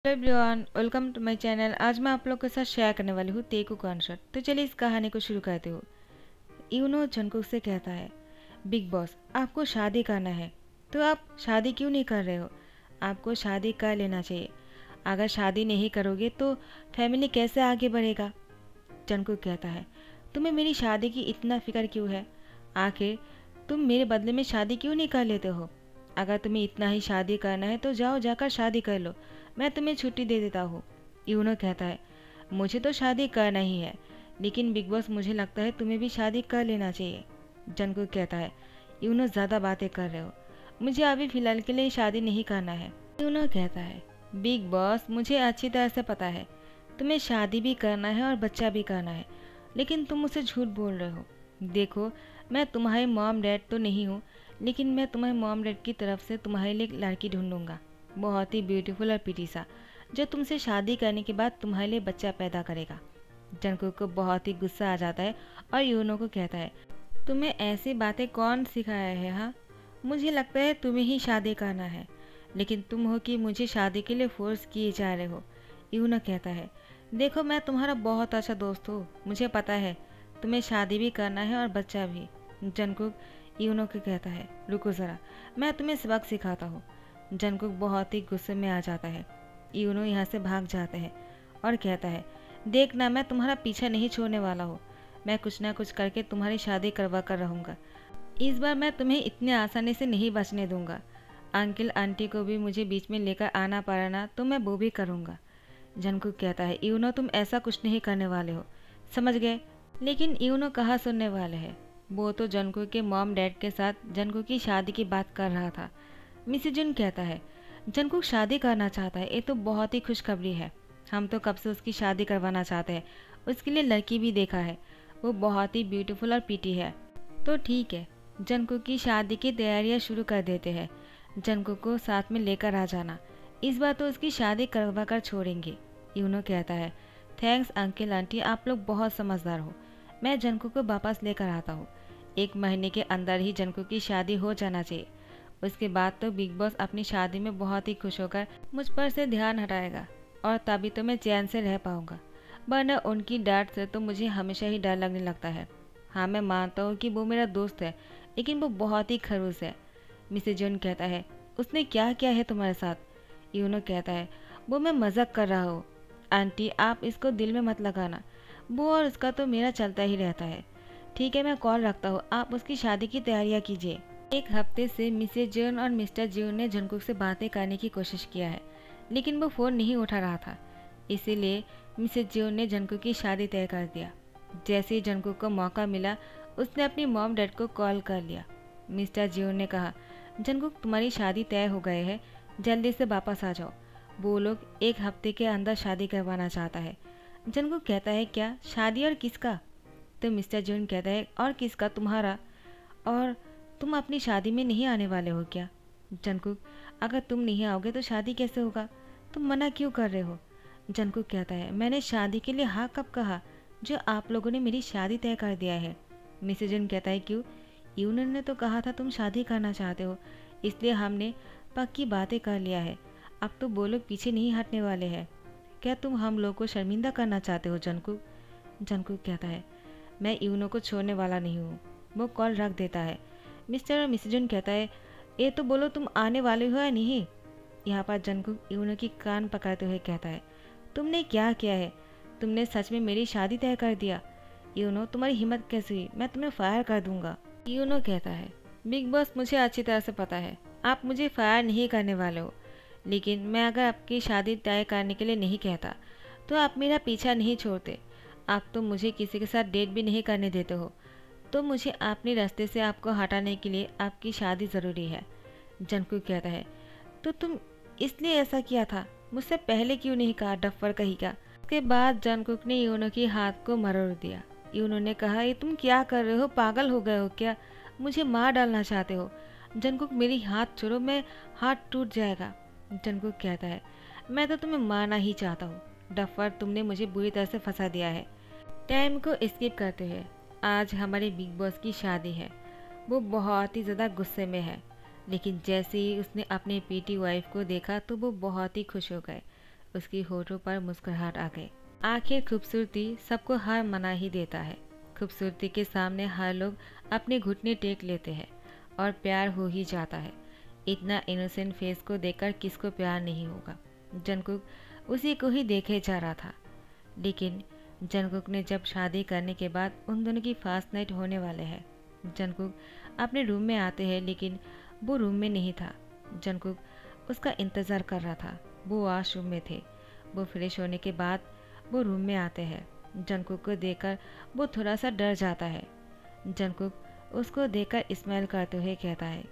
Hello everyone, welcome to my channel. आज मैं आप लोग के साथ शेयर करने वाली हूँ तेकू कॉन्सर्ट। तो चलिए इस कहानी को शुरू करते हो। यूनो जंगकुक से कहता है, बिग बॉस आपको शादी करना है तो आप शादी क्यों नहीं कर रहे हो? आपको शादी कर लेना चाहिए। अगर शादी नहीं करोगे तो फैमिली कैसे आगे बढ़ेगा? जंगकुक कहता है, तुम्हें मेरी शादी की इतना फिक्र क्यों है? आखिर तुम मेरे बदले में शादी क्यों नहीं कर लेते हो? अगर तुम्हें इतना ही शादी करना है तो जाओ जाकर शादी कर लो, मैं तुम्हें छुट्टी दे देता हूँ। यूनो कहता है, मुझे तो शादी करना ही है, लेकिन बिग बॉस मुझे लगता है तुम्हें भी शादी कर लेना चाहिए। जंगकुक कहता है, यूनो ज़्यादा बातें कर रहे हो, मुझे अभी फ़िलहाल के लिए शादी नहीं करना है। यूनो कहता है, बिग बॉस मुझे अच्छी तरह से पता है तुम्हें शादी भी करना है और बच्चा भी करना है, लेकिन तुम मुझसे झूठ बोल रहे हो। देखो, मैं तुम्हारे मॉम डैड तो नहीं हूँ, लेकिन मैं तुम्हारे मॉम डैड की तरफ से तुम्हारे लिए एक लड़की ढूंढूंगा, बहुत ही ब्यूटीफुल और प्रीटी सा, जो तुमसे शादी करने के बाद तुम्हारे लिए बच्चा पैदा करेगा। जंगकुक को बहुत ही गुस्सा आ जाता है और यूनो को कहता है, तुम्हें ऐसी बातें कौन सिखाया है? हाँ, मुझे लगता है तुम्हें ही शादी करना है, लेकिन तुम हो कि मुझे शादी के लिए फोर्स किए जा रहे हो। यूनो कहता है, देखो मैं तुम्हारा बहुत अच्छा दोस्त हूँ, मुझे पता है तुम्हें शादी भी करना है और बच्चा भी। जंगकुक यूनो को कहता है, रुको ज़रा, मैं तुम्हें सबक सिखाता हूँ। जंगकुक बहुत ही गुस्से में आ जाता है। यूनो यहाँ से भाग जाते हैं और कहता है, देखना मैं तुम्हारा पीछा नहीं छोड़ने वाला हूँ, मैं कुछ ना कुछ करके तुम्हारी शादी करवा कर रहूँगा। इस बार मैं तुम्हें इतने आसानी से नहीं बचने दूंगा। अंकल आंटी को भी मुझे बीच में लेकर आना पड़ा ना तो मैं वो भी करूँगा। जंगकुक कहता है, यूनो तुम ऐसा कुछ नहीं करने वाले हो, समझ गए? लेकिन यूनो कहाँ सुनने वाले हैं, वो तो जंगकुक के मॉम डैड के साथ जंगकुक की शादी की बात कर रहा था। मिसी जुन कहता है, जंगकुक शादी करना चाहता है, ये तो बहुत ही खुशखबरी है। हम तो कब से उसकी शादी करवाना चाहते हैं, उसके लिए लड़की भी देखा है, वो बहुत ही ब्यूटीफुल और प्रीटी है। तो ठीक है, जंगकुक की शादी की तैयारियां शुरू कर देते हैं। जंगकुक को साथ में लेकर आ जाना, इस बार तो उसकी शादी करवा कर छोड़ेंगे। यूनो कहता है, थैंक्स अंकल आंटी, आप लोग बहुत समझदार हो, मैं जंगकुक को वापस लेकर आता हूँ। 1 महीने के अंदर ही जंगकुक की शादी हो जाना चाहिए, उसके बाद तो बिग बॉस अपनी शादी में बहुत ही खुश होकर मुझ पर से ध्यान हटाएगा और तभी तो मैं चैन से रह पाऊंगा, वरना उनकी डांट से तो मुझे हमेशा ही डर लगने लगता है। हाँ, मैं मानता हूँ कि वो मेरा दोस्त है, लेकिन वो बहुत ही खड़ूस है। मिसेज जॉन कहता है, उसने क्या किया है तुम्हारे साथ? यूनो कहता है, वो मैं मजाक कर रहा हूँ आंटी, आप इसको दिल में मत लगाना, वो और उसका तो मेरा चलता ही रहता है। ठीक है, मैं कॉल रखता हूँ, आप उसकी शादी की तैयारियाँ कीजिए। 1 हफ्ते से मिसेज जॉन और मिस्टर जॉन ने जंगकुक से बातें करने की कोशिश किया है, लेकिन वो फ़ोन नहीं उठा रहा था, इसीलिए मिसेज जॉन ने जंगकुक की शादी तय कर दिया। जैसे ही जंगकुक को मौका मिला, उसने अपनी मॉम डैड को कॉल कर लिया। मिस्टर जॉन ने कहा, जंगकुक तुम्हारी शादी तय हो गए है, जल्दी से वापस आ जाओ, वो लोग 1 हफ्ते के अंदर शादी करवाना चाहता है। जंगकुक कहता है, क्या शादी और किसका? तो मिस्टर जॉन कहता है, और किसका, तुम्हारा। और तुम अपनी शादी में नहीं आने वाले हो क्या? जंगकुक, अगर तुम नहीं आओगे तो शादी कैसे होगा? तुम मना क्यों कर रहे हो? जंगकुक कहता है, मैंने शादी के लिए हाँ कब कहा, जो आप लोगों ने मेरी शादी तय कर दिया है। मिसेज जॉन कहता है, क्यों? यूनो ने तो कहा था तुम शादी करना चाहते हो, इसलिए हमने पक्की बातें कर लिया है, अब तो वो लोग पीछे नहीं हटने वाले हैं। क्या तुम हम लोग को शर्मिंदा करना चाहते हो जंगकुक? जंगकुक कहता है, मैं यूनो को छोड़ने वाला नहीं हूँ। वो कॉल रख देता है। मिस्टर और मिसेज जॉन कहता है, ये तो बोलो तुम आने वाले हो या नहीं? यहाँ पर जंगकुक यूनो की कान पकड़ते हुए कहता है, तुमने क्या किया है? तुमने सच में मेरी शादी तय कर दिया? यूनो, तुम्हारी हिम्मत कैसे हुई? मैं तुम्हें फायर कर दूंगा। यूनो कहता है, बिग बॉस मुझे अच्छी तरह से पता है, आप मुझे फायर नहीं करने वाले हो, लेकिन मैं अगर आपकी शादी तय करने के लिए नहीं कहता तो आप मेरा पीछा नहीं छोड़ते। आप तो मुझे किसी के साथ डेट भी नहीं करने देते हो, तो मुझे अपने रास्ते से आपको हटाने के लिए आपकी शादी ज़रूरी है। जंगकुक कहता है, तो तुम इसलिए ऐसा किया था, मुझसे पहले क्यों नहीं कहा, डफर कहीं का? उसके बाद जंगकुक ने यूनो की हाथ को मरोड़ दिया। यूनो ने कहा, ये तुम क्या कर रहे हो, पागल हो गए हो क्या? मुझे मार डालना चाहते हो? जंगकुक, मेरी हाथ छोड़ो, मैं हाथ टूट जाएगा। जंगकुक कहता है, मैं तो तुम्हें मारना ही चाहता हूँ, डफर, तुमने मुझे बुरी तरह से फंसा दिया है। टाइम को स्किप करते हैं, आज हमारे बिग बॉस की शादी है। वो बहुत ही ज़्यादा गुस्से में है, लेकिन जैसे ही उसने अपने पीटी वाइफ को देखा तो वो बहुत ही खुश हो गए। उसकी होठों पर मुस्कुराहट आ गई। आखिर खूबसूरती सबको हार मना ही देता है। खूबसूरती के सामने हर लोग अपने घुटने टेक लेते हैं और प्यार हो ही जाता है। इतना इनोसेंट फेस को देखकर किसको प्यार नहीं होगा। जंगकुक उसी को ही देखे जा रहा था। लेकिन जंगकुक ने जब शादी करने के बाद उन दोनों की फास्ट नाइट होने वाले हैं। जंगकुक अपने रूम में आते हैं लेकिन वो रूम में नहीं था। जंगकुक उसका इंतज़ार कर रहा था। वो वॉशरूम में थे। वो फ्रेश होने के बाद वो रूम में आते हैं। जंगकुक को देखकर वो थोड़ा सा डर जाता है। जंगकुक उसको देखकर स्माइल करते हुए कहता है,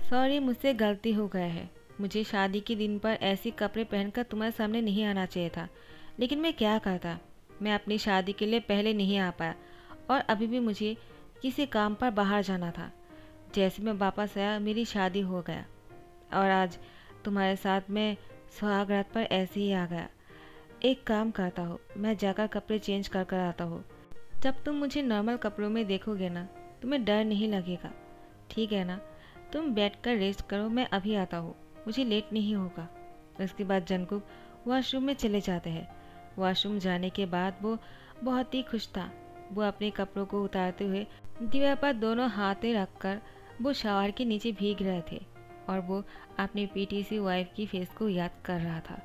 सॉरी, मुझसे गलती हो गया है। मुझे शादी के दिन पर ऐसे कपड़े पहनकर तुम्हारे सामने नहीं आना चाहिए था, लेकिन मैं क्या करता। मैं अपनी शादी के लिए पहले नहीं आ पाया और अभी भी मुझे किसी काम पर बाहर जाना था। जैसे मैं वापस आया मेरी शादी हो गया और आज तुम्हारे साथ मैं सुहागरात पर ऐसे ही आ गया। एक काम करता हूँ, मैं जाकर कपड़े चेंज कर कर आता हूँ। जब तुम मुझे नॉर्मल कपड़ों में देखोगे ना, तुम्हें डर नहीं लगेगा, ठीक है ना? तुम बैठकर रेस्ट करो, मैं अभी आता हूँ, मुझे लेट नहीं होगा। उसके बाद जंगकुक वॉशरूम में चले जाते हैं। वॉशरूम जाने के बाद वो बहुत ही खुश था। वो अपने कपड़ों को उतारते हुए दीवार पर दोनों हाथें रखकर वो शावर के नीचे भीग रहे थे और वो अपनी पीटीसी वाइफ की फेस को याद कर रहा था।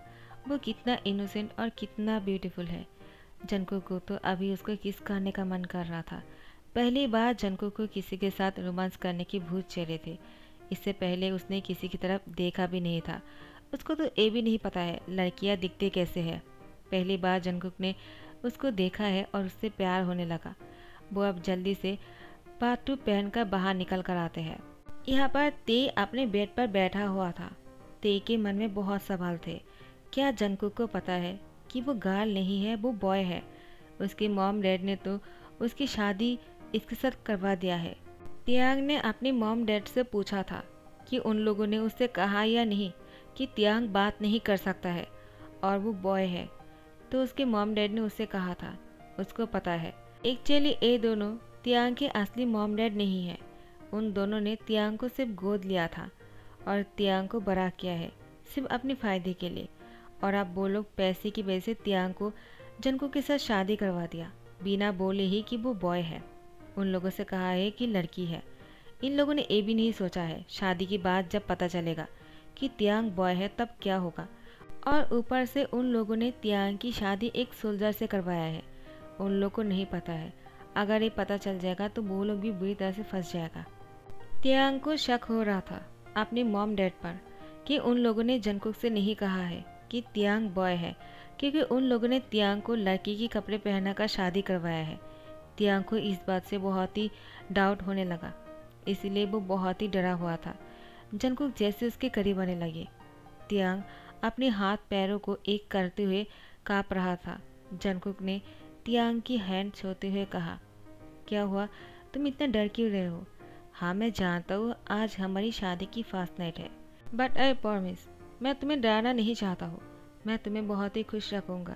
वो कितना इनोसेंट और कितना ब्यूटीफुल है। जंगकुक को तो अभी उसको किस करने का मन कर रहा था। पहली बार जंगकुक को किसी के साथ रोमांस करने की भूत चढ़े थे। इससे पहले उसने किसी की तरफ देखा भी नहीं था। उसको तो ये भी नहीं पता है लड़कियां दिखते कैसे है। पहली बार जंगकुक ने उसको देखा है और उससे प्यार होने लगा। वो अब जल्दी से पार्ट 2 पहनकर बाहर निकल कर आते हैं। यहाँ पर ते अपने बेड पर बैठा हुआ था। ते के मन में बहुत सवाल थे। क्या जंगकुक को पता है कि वो गर्ल नहीं है, वो बॉय है? उसके मॉम डैड ने तो उसकी शादी इसके साथ करवा दिया है। तियांग ने अपनी मॉम डैड से पूछा था कि उन लोगों ने उससे कहा या नहीं कि तियांग बात नहीं कर सकता है और वो बॉय है। तो उसके मॉम डैड ने उससे कहा था उसको पता है। एक्चुअली ये दोनों तियांग के असली मॉम डैड नहीं है। उन दोनों ने तियांग को सिर्फ गोद लिया था और तियांग को बड़ा किया है सिर्फ अपने फ़ायदे के लिए। और अब वो लोग पैसे की वजह से तियांग को जंगकुक के साथ शादी करवा दिया, बिना बोले ही कि वो बॉय है। उन लोगों से कहा है कि लड़की है। इन लोगों ने ये भी नहीं सोचा है शादी के बाद जब पता चलेगा कि तियांग बॉय है तब क्या होगा। और ऊपर से उन लोगों ने तियांग की शादी एक सोल्जर से करवाया है। उन लोगों को नहीं पता है अगर ये पता चल जाएगा तो वो लोग भी बुरी तरह से फंस जाएगा। तियांग को शक हो रहा था अपने मॉम डैड पर कि उन लोगों ने जंगकुक से नहीं कहा है कि तियांग बॉय है, क्योंकि उन लोगों ने तियांग को लड़की के कपड़े पहनाकर शादी करवाया है। तियांग को इस बात से बहुत ही डाउट होने लगा, इसीलिए वो बहुत ही डरा हुआ था। जंगकुक जैसे उसके करीब आने लगे, तियांग अपने हाथ पैरों को एक करते हुए काँप रहा था। जंगकुक ने तियांग की हैंड छूते हुए कहा, क्या हुआ, तुम इतना डर क्यों रहे हो? हाँ मैं जानता हूँ आज हमारी शादी की फास्ट नाइट है, बट आई प्रॉमिस मैं तुम्हें डराना नहीं चाहता हूँ। मैं तुम्हें बहुत ही खुश रखूँगा।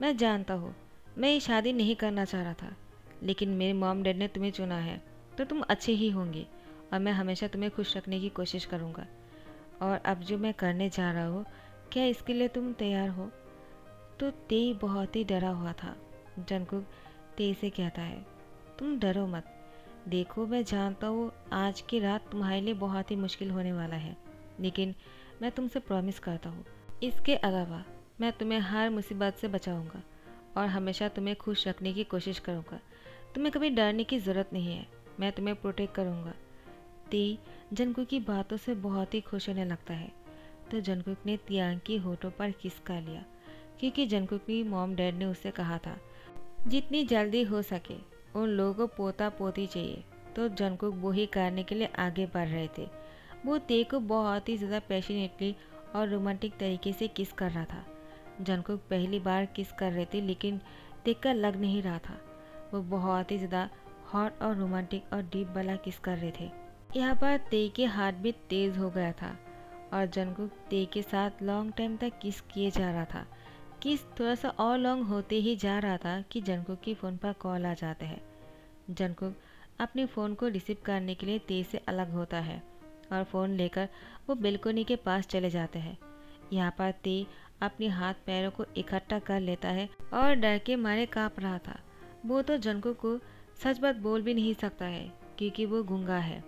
मैं जानता हूँ मैं ये शादी नहीं करना चाह रहा था, लेकिन मेरे मॉम डैड ने तुम्हें चुना है तो तुम अच्छे ही होंगे और मैं हमेशा तुम्हें खुश रखने की कोशिश करूँगा। और अब जो मैं करने जा रहा हूँ, क्या इसके लिए तुम तैयार हो? तो ते बहुत ही डरा हुआ था। जंगकुक ते से कहता है, तुम डरो मत। देखो मैं जानता हूँ आज की रात तुम्हारे लिए बहुत ही मुश्किल होने वाला है, लेकिन मैं तुमसे प्रॉमिस करता हूँ इसके अलावा मैं तुम्हें हर मुसीबत से बचाऊंगा और हमेशा तुम्हें खुश रखने की कोशिश करूँगा। तुम्हें कभी डरने की ज़रूरत नहीं है, मैं तुम्हें प्रोटेक्ट करूँगा। ते जंगकुक की बातों से बहुत ही खुश होने लगता है। तो जंगकुक ने तियांग की होठों पर किस कर लिया, क्योंकि जंगकुक की मॉम डैड ने उससे कहा था जितनी जल्दी हो सके उन लोगों को पोता पोती चाहिए। तो जंगकुक वो ही करने के लिए आगे बढ़ रहे थे। वो ते को बहुत ही ज़्यादा पैशनेटली और रोमांटिक तरीके से किस कर रहा था। जंगकुक पहली बार किस कर रहे थे, लेकिन देखकर लग नहीं रहा था। वो बहुत ही ज़्यादा हॉट और रोमांटिक और डीप वाला किस कर रहे थे। यहाँ पर ते के हार्ट बीट तेज़ हो गया था और जंगकुक ते के साथ लॉन्ग टाइम तक किस किए जा रहा था। किस थोड़ा सा और लॉन्ग होते ही जा रहा था कि जंगकुक की फ़ोन पर कॉल आ जाते हैं। जंगकुक अपने फ़ोन को रिसीव करने के लिए ते से अलग होता है और फ़ोन लेकर वो बेलकोनी के पास चले जाते हैं। यहाँ पर ते अपने हाथ पैरों को इकट्ठा कर लेता है और डर के मारे कांप रहा था। वो तो जंकुक को सच बात बोल भी नहीं सकता है क्योंकि वो गूंगा है।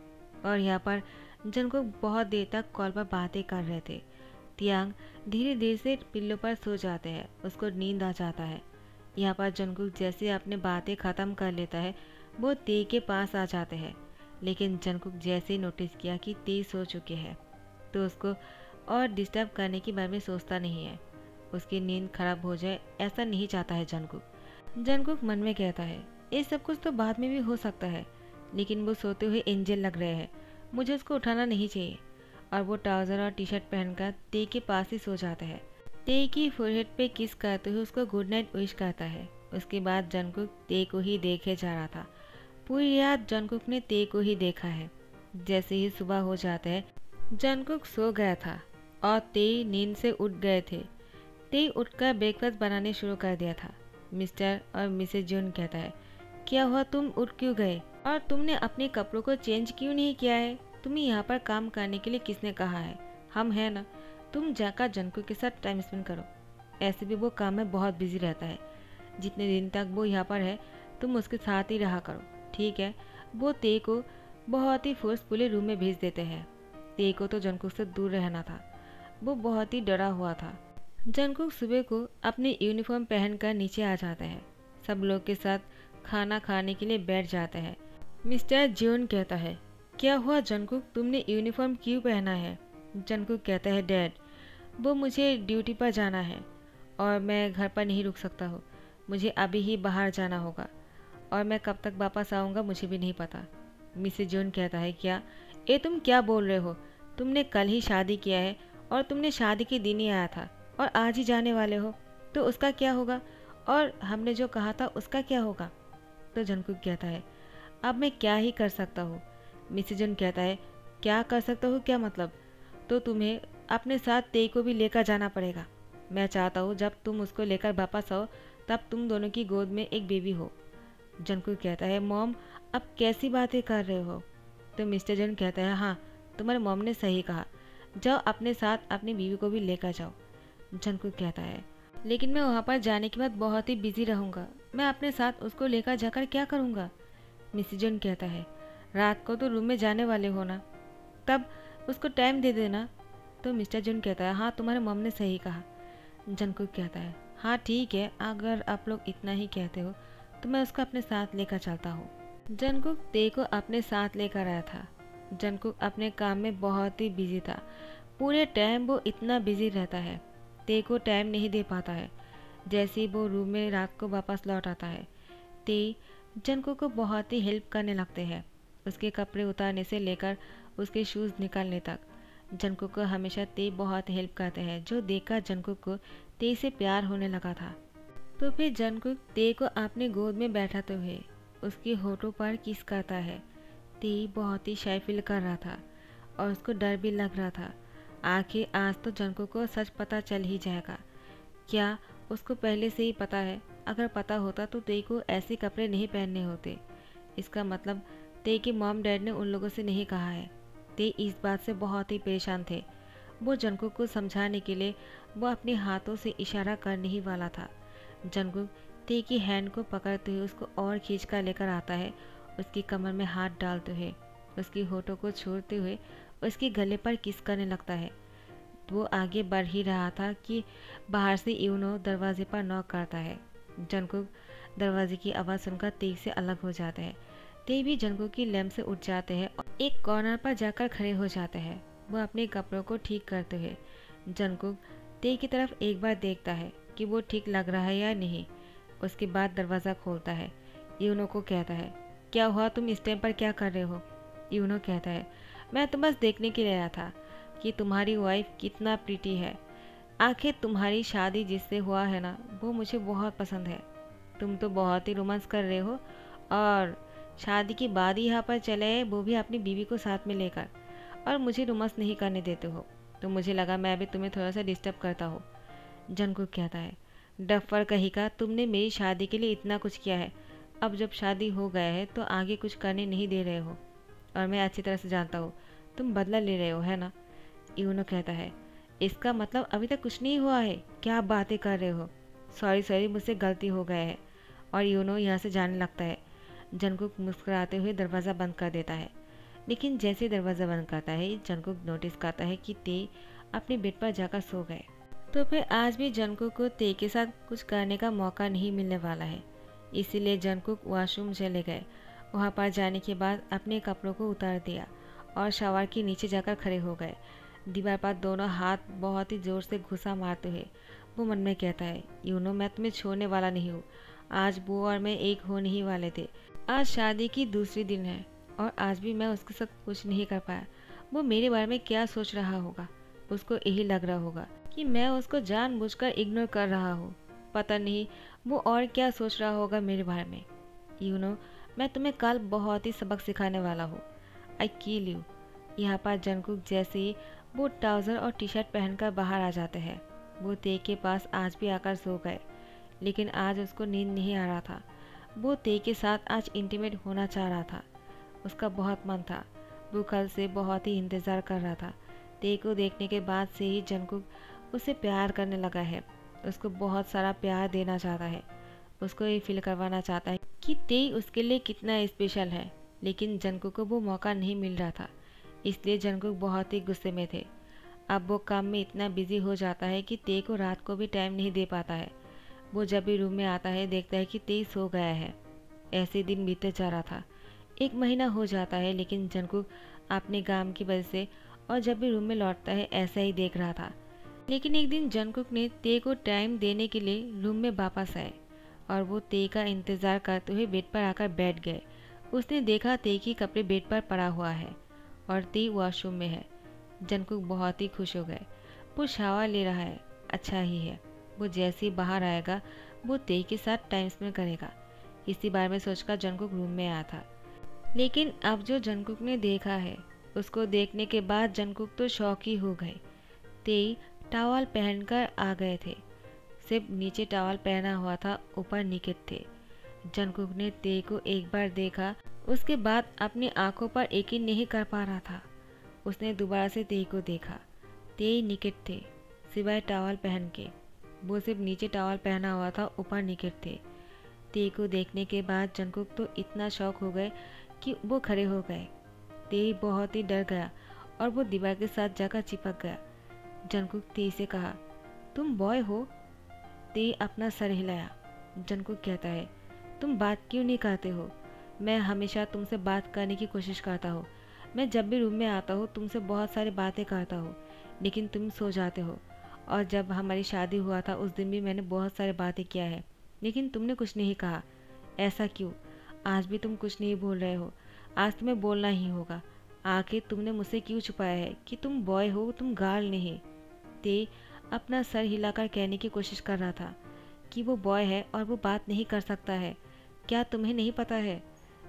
और यहाँ पर जंकुक बहुत देर तक कॉल पर बातें कर रहे थे। तियांग धीरे धीरे से पिल्लों पर सो जाते हैं, उसको नींद आ जाता है। यहाँ पर जंकुक जैसे अपने बातें ख़त्म कर लेता है वो ते के पास आ जाते हैं। लेकिन जंकुक जैसे ही नोटिस किया कि ते सो चुके हैं तो उसको और डिस्टर्ब करने के बारे में सोचता नहीं है। उसकी नींद खराब हो जाए ऐसा नहीं चाहता है जंकुक। जंकुक मन में कहता है ये सब कुछ तो बाद में भी हो सकता है, लेकिन वो सोते हुए एंजल लग रहे हैं, मुझे उसको उठाना नहीं चाहिए। और वो ट्राउज़र और टी शर्ट पहनकर ते के पास ही सो जाता है। ते की फोरहेड पे किस करते हुए उसको गुड नाइट विश करता है। उसके बाद जंकुक ते को ही देखे जा रहा था। पूरी रात जंकुक ने ते को ही देखा है। जैसे ही सुबह हो जाता है जंकुक सो गया था और ते नींद से उठ गए थे। ते उठकर ब्रेकफास्ट बनाने शुरू कर दिया था। मिस्टर और मिसेज जून कहता है क्या हुआ, तुम उठ क्यों गए और तुमने अपने कपड़ों को चेंज क्यों नहीं किया है? तुम्हें यहाँ पर काम करने के लिए किसने कहा है? हम हैं ना, तुम जाकर जंकुक के साथ टाइम स्पेंड करो। ऐसे भी वो काम में बहुत बिजी रहता है। जितने दिन तक वो यहाँ पर है तुम उसके साथ ही रहा करो, ठीक है? वो ते को बहुत ही फोर्सफुली रूम में भेज देते हैं। ते को तो जंकुक से दूर रहना था, वो बहुत ही डरा हुआ था। जंकुक सुबह को अपनी यूनिफॉर्म पहनकर नीचे आ जाता है। सब लोग के साथ खाना खाने के लिए बैठ जाते हैं। मिस्टर जियोन कहता है क्या हुआ जंकुक, तुमने यूनिफॉर्म क्यों पहना है? जंकुक कहता है डैड, वो मुझे ड्यूटी पर जाना है और मैं घर पर नहीं रुक सकता हूँ। मुझे अभी ही बाहर जाना होगा और मैं कब तक वापस आऊँगा मुझे भी नहीं पता। मिसेज जॉन कहता है क्या, ये तुम क्या बोल रहे हो? तुमने कल ही शादी किया है और तुमने शादी के दिन ही आया था और आज ही जाने वाले हो, तो उसका क्या होगा? और हमने जो कहा था उसका क्या होगा? तो जंकुक कहता है अब मैं क्या ही कर सकता हूँ। मिसेज जॉन कहता है क्या कर सकता हूँ, क्या मतलब? तो तुम्हें अपने साथ ते को भी लेकर जाना पड़ेगा। मैं चाहता हूँ जब तुम उसको लेकर वापस आओ तब तुम दोनों की गोद में एक बेबी हो। जंकुक कहता है मॉम अब कैसी बातें कर रहे हो? तो मिस्टर जन कहता है हाँ, तुम्हारे मॉम ने सही कहा, जाओ अपने साथ अपनी बीवी को भी लेकर जाओ। जंकुक कहता है लेकिन मैं वहाँ पर जाने के बाद बहुत ही बिजी रहूँगा, मैं अपने साथ उसको लेकर जाकर क्या करूँगा? मिस्टर जन कहता है रात को तो रूम में जाने वाले हो ना, तब उसको टाइम दे देना। तो मिस्टर जन कहता है हाँ तुम्हारे मॉम ने सही कहा। जंकुक कहता है हाँ ठीक है, अगर आप लोग इतना ही कहते हो तो मैं उसको अपने साथ लेकर चलता हूँ। जंकुक ते को अपने साथ लेकर आया था। जंकुक अपने काम में बहुत ही बिजी था, पूरे टाइम वो इतना बिजी रहता है, ते को टाइम नहीं दे पाता है। जैसे ही वो रूम में रात को वापस लौट आता है ते जंकुक को बहुत ही हेल्प करने लगते हैं, उसके कपड़े उतारने से लेकर उसके शूज़ निकालने तक। जंकुक को हमेशा ते बहुत हेल्प करते हैं, जो देखकर जंकुक को ते से प्यार होने लगा था। तो फिर जंकुक ते को अपने गोद में बैठाते हुए उसके होठों पर किस करता है। ते बहुत ही शाय फील कर रहा था और उसको डर भी लग रहा था। आखिर आज तो जंकुक को सच पता चल ही जाएगा। क्या उसको पहले से ही पता है? अगर पता होता तो ते को ऐसे कपड़े नहीं पहनने होते। इसका मतलब ते के मॉम डैड ने उन लोगों से नहीं कहा है। ते इस बात से बहुत ही परेशान थे। वो जंकुक को समझाने के लिए वो अपने हाथों से इशारा करने ही वाला था। जंकुक ते की हैंड को पकड़ते हुए उसको और खींच कर लेकर आता है, उसकी कमर में हाथ डालते हुए उसकी होठों को छोड़ते हुए उसके गले पर किस करने लगता है। वो आगे बढ़ ही रहा था कि बाहर से यूनो दरवाजे पर नॉक करता है। जंकुक दरवाजे की आवाज़ सुनकर तेज से अलग हो जाता है। ते भी जंकुक की लैम्प से उठ जाते हैं और एक कॉर्नर पर जाकर खड़े हो जाते हैं। वो अपने कपड़ों को ठीक करते हुए जंकुक ते की तरफ एक बार देखता है कि वो ठीक लग रहा है या नहीं। उसके बाद दरवाज़ा खोलता है। यूनो को कहता है क्या हुआ, तुम इस टाइम पर क्या कर रहे हो? यूनो कहता है मैं तो बस देखने के लिए आया था कि तुम्हारी वाइफ कितना प्रीटी है। आखिर तुम्हारी शादी जिससे हुआ है ना वो मुझे बहुत पसंद है। तुम तो बहुत ही रोमांस कर रहे हो और शादी के बाद ही यहाँ पर चले आए, वो भी अपनी बीवी को साथ में लेकर, और मुझे रोमांस नहीं करने देते हो। तो मुझे लगा मैं भी तुम्हें थोड़ा सा डिस्टर्ब करता हूँ। जंकुक कहता है डफर कहीं का, तुमने मेरी शादी के लिए इतना कुछ किया है, अब जब शादी हो गया है तो आगे कुछ करने नहीं दे रहे हो और मैं अच्छी तरह से जानता हूँ तुम बदला ले रहे हो, है ना? यूनो कहता है इसका मतलब अभी तक कुछ नहीं हुआ है, क्या आप बातें कर रहे हो? सॉरी सॉरी, मुझसे गलती हो गया है। और यूनो यहाँ से जाने लगता है। जंगकुक मुस्कुराते हुए दरवाज़ा बंद कर देता है। लेकिन जैसे दरवाज़ा बंद करता है, जंगकुक नोटिस करता है कि ते अपने बेड पर जाकर सो गए। तो फिर आज भी जंगकुक को ते के साथ कुछ करने का मौका नहीं मिलने वाला है। इसीलिए जंगकुक वॉशरूम चले गए। वहाँ पर जाने के बाद अपने कपड़ों को उतार दिया और शावर के नीचे जाकर खड़े हो गए। दीवार पर दोनों हाथ बहुत ही जोर से घुसा मारते हुए वो मन में कहता है, यूनो मैं तुम्हें छोड़ने वाला नहीं हूँ। आज वो और मैं एक होने ही वाले थे। आज शादी की दूसरी दिन है और आज भी मैं उसके साथ कुछ नहीं कर पाया। वो मेरे बारे में क्या सोच रहा होगा? उसको यही लग रहा होगा कि मैं उसको जानबूझकर इग्नोर कर रहा हूँ। पता नहीं वो और क्या सोच रहा होगा मेरे बारे में। मैं तुम्हें कल बहुत ही सबक सिखाने वाला हूँ। आई किल यू। यहाँ पर जंगकुक जैसे ही वो ट्राउज़र और टी शर्ट पहनकर बाहर आ जाते हैं। वो ते के पास आज भी आकर सो गए, लेकिन आज उसको नींद नहीं आ रहा था। वो ते के साथ आज इंटीमेट होना चाह रहा था। उसका बहुत मन था। वो कल से बहुत ही इंतज़ार कर रहा था। ते को देखने के बाद से ही जंगकुक उसे प्यार करने लगा है। उसको बहुत सारा प्यार देना चाहता है। उसको ये फील करवाना चाहता है कि ते उसके लिए कितना स्पेशल है। लेकिन जंगकुक को वो मौका नहीं मिल रहा था। इसलिए जंगकुक बहुत ही गुस्से में थे। अब वो काम में इतना बिजी हो जाता है कि ते को रात को भी टाइम नहीं दे पाता है। वो जब भी रूम में आता है देखता है कि ते सो गया है। ऐसे दिन बीते जा रहा था। 1 महीना हो जाता है, लेकिन जंगकुक अपने काम की वजह से और जब भी रूम में लौटता है ऐसा ही देख रहा था। लेकिन एक दिन जंगकुक ने ते को टाइम देने के लिए रूम में वापस आए और वो ते का इंतज़ार करते हुए बेड पर आकर बैठ गए। उसने देखा ते की कपड़े बेड पर पड़ा हुआ है और ते वॉशरूम में है। जंगकुक बहुत ही खुश हो गए। वो शावर ले रहा है, अच्छा ही है। वो जैसे ही बाहर आएगा वो ते के साथ टाइम स्पेंड करेगा। इसी बारे में सोचकर जंगकुक रूम में आया था। लेकिन अब जो जंगकुक ने देखा है, उसको देखने के बाद जंगकुक तो शॉक ही हो गए। ते टॉवल पहनकर आ गए थे। सिर्फ नीचे टॉवल पहना हुआ था, ऊपर निकेट थे। जंगकुक ने ते को एक बार देखा, उसके बाद अपनी आंखों पर यकीन नहीं कर पा रहा था। उसने दोबारा से ते को देखा। ते निकेट थे, सिवाय टॉवल पहन के। वो सिर्फ नीचे टॉवल पहना हुआ था, ऊपर निकेट थे। ते को देखने के बाद जंगकुक तो इतना शॉक हो गए कि वो खड़े हो गए। ते बहुत ही डर गया और वो दीवार के साथ जाकर चिपक गया। जंगकुक ते से कहा, तुम बॉय हो? ते अपना सर हिलाया। जंगकुक कहता है, तुम बात क्यों नहीं करते हो? मैं हमेशा तुमसे बात करने की कोशिश करता हूँ। मैं जब भी रूम में आता हूँ तुमसे बहुत सारी बातें करता हूँ, लेकिन तुम सो जाते हो। और जब हमारी शादी हुआ था उस दिन भी मैंने बहुत सारी बातें किया है, लेकिन तुमने कुछ नहीं कहा। ऐसा क्यों? आज भी तुम कुछ नहीं बोल रहे हो। आज तुम्हें बोलना ही होगा। आखिर तुमने मुझसे क्यों छुपाया है कि तुम बॉय हो, तुम गर्ल नहीं? ते अपना सर हिलाकर कहने की कोशिश कर रहा था कि वो बॉय है और वो बात नहीं कर सकता है। क्या तुम्हें नहीं पता है?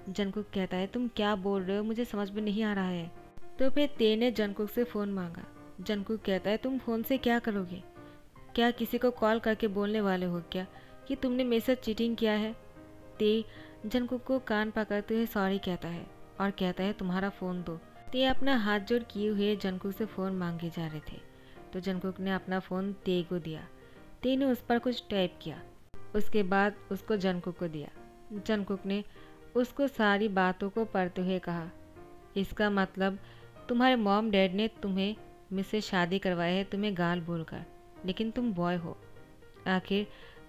जंगकुक कहता है, तुम क्या बोल रहे हो, मुझे समझ में नहीं आ रहा है। तो फिर ते ने जंगकुक से फ़ोन मांगा। जंगकुक कहता है, तुम फ़ोन से क्या करोगे? क्या किसी को कॉल करके बोलने वाले हो क्या कि तुमने मेरे साथ चीटिंग किया है? ते जंगकुक को कान पकड़ते हुए सॉरी कहता है और कहता है, तुम्हारा फ़ोन दो। ते अपना हाथ जोड़ किए हुए जंगकुक से फ़ोन मांगे जा रहे थे, तो जंगकुक ने अपना फ़ोन ते को दिया। ते ने उस पर कुछ टाइप किया, उसके बाद उसको जंगकुक को दिया। जंगकुक ने उसको सारी बातों को पढ़ते हुए कहा, इसका मतलब तुम्हारे मॉम डैड ने तुम्हें मुझसे शादी करवाई है तुम्हें गाल बोलकर, लेकिन तुम बॉय हो। आखिर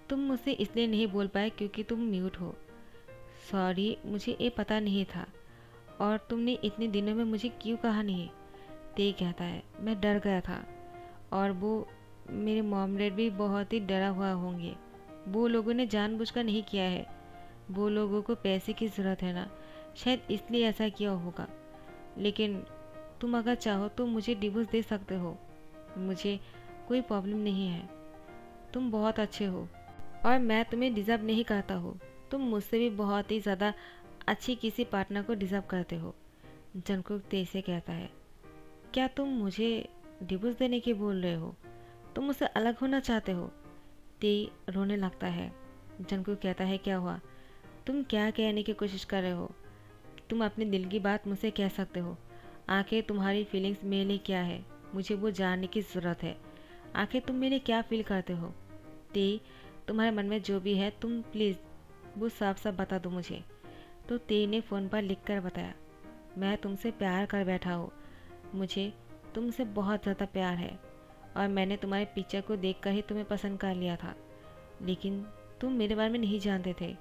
तुम मुझसे इसलिए नहीं बोल पाए क्योंकि तुम म्यूट हो। सॉरी, मुझे ये पता नहीं था। और तुमने इतने दिनों में मुझे क्यों कहा नहीं? ते कहता है, मैं डर गया था और वो मेरे मॉम डैड भी बहुत ही डरा हुआ होंगे। वो लोगों ने जानबूझकर नहीं किया है। वो लोगों को पैसे की ज़रूरत है ना, शायद इसलिए ऐसा किया होगा। लेकिन तुम अगर चाहो तो मुझे डिवोर्स दे सकते हो, मुझे कोई प्रॉब्लम नहीं है। तुम बहुत अच्छे हो और मैं तुम्हें डिज़र्व नहीं करता हूँ। तुम मुझसे भी बहुत ही ज़्यादा अच्छी किसी पार्टनर को डिज़र्व करते हो। जंगकुक ते से कहता है, क्या तुम मुझे डिवोर्स देने की बोल रहे हो? तुम मुझसे अलग होना चाहते हो? ते रोने लगता है। जंगकुक कहता है, क्या हुआ? तुम क्या कहने की कोशिश कर रहे हो? तुम अपने दिल की बात मुझसे कह सकते हो। आखिर तुम्हारी फीलिंग्स मेरे लिए क्या है, मुझे वो जानने की ज़रूरत है। आखिर तुम मेरे क्या फील करते हो? ते, तुम्हारे मन में जो भी है तुम प्लीज़ वो साफ साफ बता दो मुझे। तो ते ने फ़ोन पर लिख कर बताया, मैं तुमसे प्यार कर बैठा हूँ। मुझे तुमसे बहुत ज़्यादा प्यार है और मैंने तुम्हारे पिक्चर को देखकर ही तुम्हें पसंद कर लिया था। लेकिन तुम मेरे बारे में नहीं जानते थे।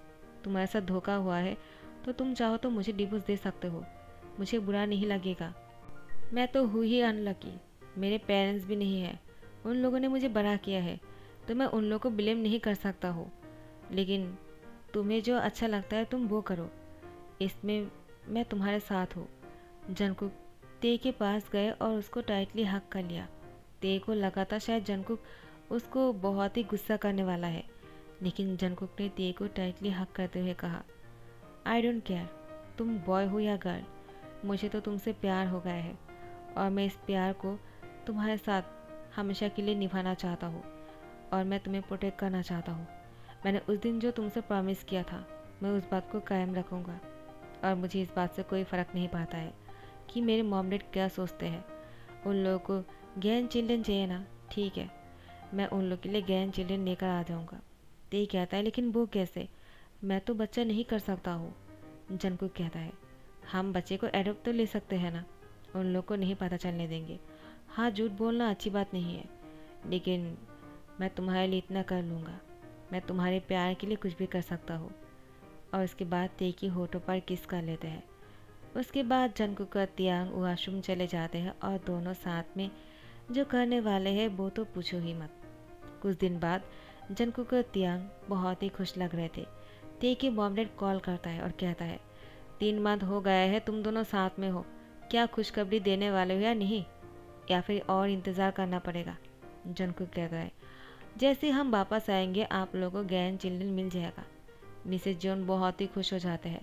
तुम्हारे साथ धोखा हुआ है तो तुम चाहो तो मुझे डिवोर्स दे सकते हो, मुझे बुरा नहीं लगेगा। मैं तो हूँ ही अनलकी, मेरे पेरेंट्स भी नहीं है, उन लोगों ने मुझे बड़ा किया है, तो मैं उन लोगों को ब्लेम नहीं कर सकता हूँ। लेकिन तुम्हें जो अच्छा लगता है तुम वो करो, इसमें मैं तुम्हारे साथ हूँ। जंगकुक ते के पास गए और उसको टाइटली हक कर लिया। ते को लगा था शायद जंगकुक उसको बहुत ही गुस्सा करने वाला है, लेकिन जंगकुक ने ते को टाइटली हक करते हुए कहा, आई डोंट केयर तुम बॉय हो या गर्ल, मुझे तो तुमसे प्यार हो गया है और मैं इस प्यार को तुम्हारे साथ हमेशा के लिए निभाना चाहता हूँ और मैं तुम्हें प्रोटेक्ट करना चाहता हूँ। मैंने उस दिन जो तुमसे प्रॉमिस किया था मैं उस बात को कायम रखूँगा और मुझे इस बात से कोई फ़र्क नहीं पड़ता है कि मेरे मॉम डैड क्या सोचते हैं। उन लोगों को ग्रैंड चिल्ड्रन चाहिए ना, ठीक है, मैं उन लोग के लिए ग्रैंड चिल्ड्रन लेकर आ जाऊँगा। ते कहता है, लेकिन वो कैसे, मैं तो बच्चा नहीं कर सकता हूँ। जंगकुक कहता है, हम बच्चे को एडॉप्ट तो ले सकते हैं ना, उन लोग को नहीं पता चलने देंगे। हाँ, झूठ बोलना अच्छी बात नहीं है, लेकिन मैं तुम्हारे लिए इतना कर लूँगा, मैं तुम्हारे प्यार के लिए कुछ भी कर सकता हूँ। और उसके बाद ते की होठों पर किस कर लेते हैं। उसके बाद जंगकुक और तियांग वॉशरूम चले जाते हैं और दोनों साथ में जो करने वाले हैं वो तो पूछो ही मत। कुछ दिन बाद जंगकुक और तियांग बहुत ही खुश लग रहे थे। ते के मॉम डैड कॉल करता है और कहता है, 3 मंथ हो गया है तुम दोनों साथ में हो, क्या खुशखबरी देने वाले हो या नहीं, या फिर और इंतज़ार करना पड़ेगा। जंगकुक कहता है, जैसे हम वापस आएंगे आप लोगों को ग्रैंड चिल्ड्रन मिल जाएगा। मिसेस जॉन बहुत ही खुश हो जाते हैं।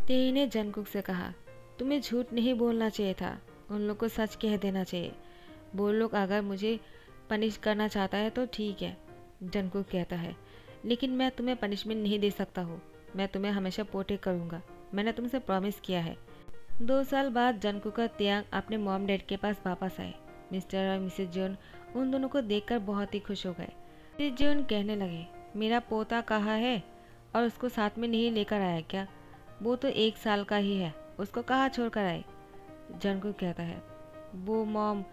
ते ने जंगकुक से कहा, तुम्हें झूठ नहीं बोलना चाहिए था, उन लोग को सच कह देना चाहिए। वो लोग अगर मुझे पनिश करना चाहता है तो ठीक है। जंगकुक कहता है, लेकिन मैं तुम्हें पनिशमेंट नहीं दे सकता हूँ, मैं तुम्हें हमेशा प्रोटेक्ट करूँगा, मैंने तुमसे प्रॉमिस किया है। 2 साल बाद जंगकुक और तियांग अपने मॉम डैड के पास वापस आए। मिस्टर और मिसेज जॉन उन दोनों को देखकर बहुत ही खुश हो गए। मिसेज जॉन कहने लगे, मेरा पोता कहाँ है और उसको साथ में नहीं लेकर आया क्या? वो तो 1 साल का ही है, उसको कहाँ छोड़कर आए? जंगकुक कहता है, वो मॉम।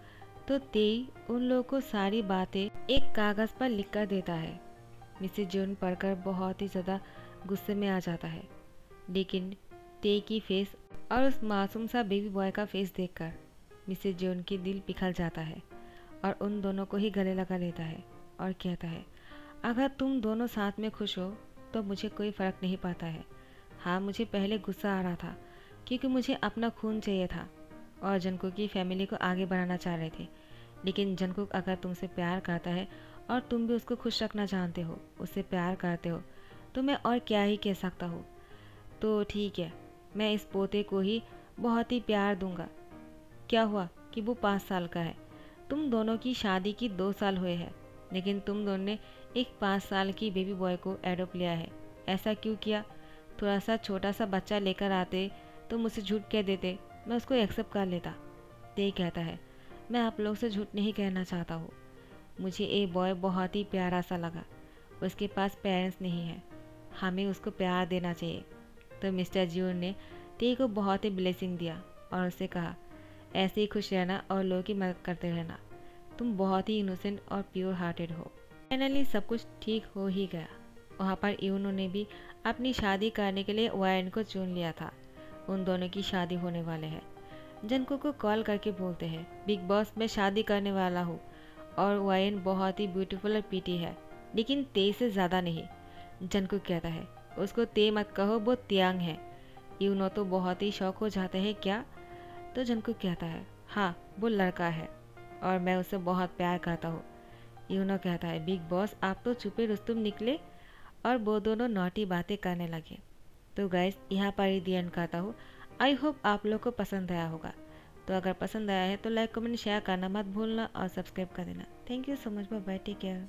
तो तेई उन लोगों को सारी बातें एक कागज़ पर लिख कर देता है। मिसेज जॉन पढ़कर बहुत ही ज़्यादा गुस्से में आ जाता है, लेकिन ते की फेस और उस मासूम सा बेबी बॉय का फेस देखकर मिसेज जॉन की दिल पिघल जाता है और उन दोनों को ही गले लगा लेता है और कहता है, अगर तुम दोनों साथ में खुश हो तो मुझे कोई फ़र्क नहीं पड़ता है। हाँ, मुझे पहले गुस्सा आ रहा था क्योंकि मुझे अपना खून चाहिए था और जंगकुक की फैमिली को आगे बढ़ाना चाह रहे थे, लेकिन जंगकुक अगर तुमसे प्यार करता है और तुम भी उसको खुश रखना जानते हो, उससे प्यार करते हो, तो मैं और क्या ही कह सकता हूँ। तो ठीक है, मैं इस पोते को ही बहुत ही प्यार दूंगा। क्या हुआ कि वो 5 साल का है, तुम दोनों की शादी की 2 साल हुए हैं, लेकिन तुम दोनों ने एक 5 साल की बेबी बॉय को एडॉप्ट लिया है। ऐसा क्यों किया? थोड़ा सा छोटा सा बच्चा लेकर आते तो मुझसे झूठ कह देते, मैं उसको एक्सेप्ट कर लेता। ते कहता है, मैं आप लोग से झूठ नहीं कहना चाहता हूँ, मुझे ये बॉय बहुत ही प्यारा सा लगा, उसके पास पेरेंट्स नहीं है, हमें उसको प्यार देना चाहिए। तो मिस्टर जियोन ने ते को बहुत ही ब्लेसिंग दिया और उससे कहा, ऐसे ही खुश रहना और लोगों की मदद करते रहना, तुम बहुत ही इनोसेंट और प्योर हार्टेड हो। फाइनली सब कुछ ठीक हो ही गया। वहाँ पर यूनो ने भी अपनी शादी करने के लिए वायन को चुन लिया था। उन दोनों की शादी होने वाले हैं। जंगकुक को कॉल करके बोलते हैं, बिग बॉस मैं शादी करने वाला हूँ और वायन बहुत ही ब्यूटीफुल और पीटी है, लेकिन ते से ज़्यादा नहीं। जंगकुक कहता है, उसको ते मत कहो, वो तियांग है। यूनो तो बहुत ही शौक हो जाते हैं क्या? तो जंगकुक कहता है, हाँ वो लड़का है और मैं उससे बहुत प्यार करता हूँ। यूनो कहता है, बिग बॉस आप तो छुपे रुस्तुम निकले, और वो दोनों नॉटी बातें करने लगे। तो गाइस यहाँ पर ही दी एंड करता हूँ। आई होप आप लोग को पसंद आया होगा। तो अगर पसंद आया है तो लाइक कमेंट शेयर करना मत भूलना और सब्सक्राइब कर देना। Thank you so much, bye bye, take care.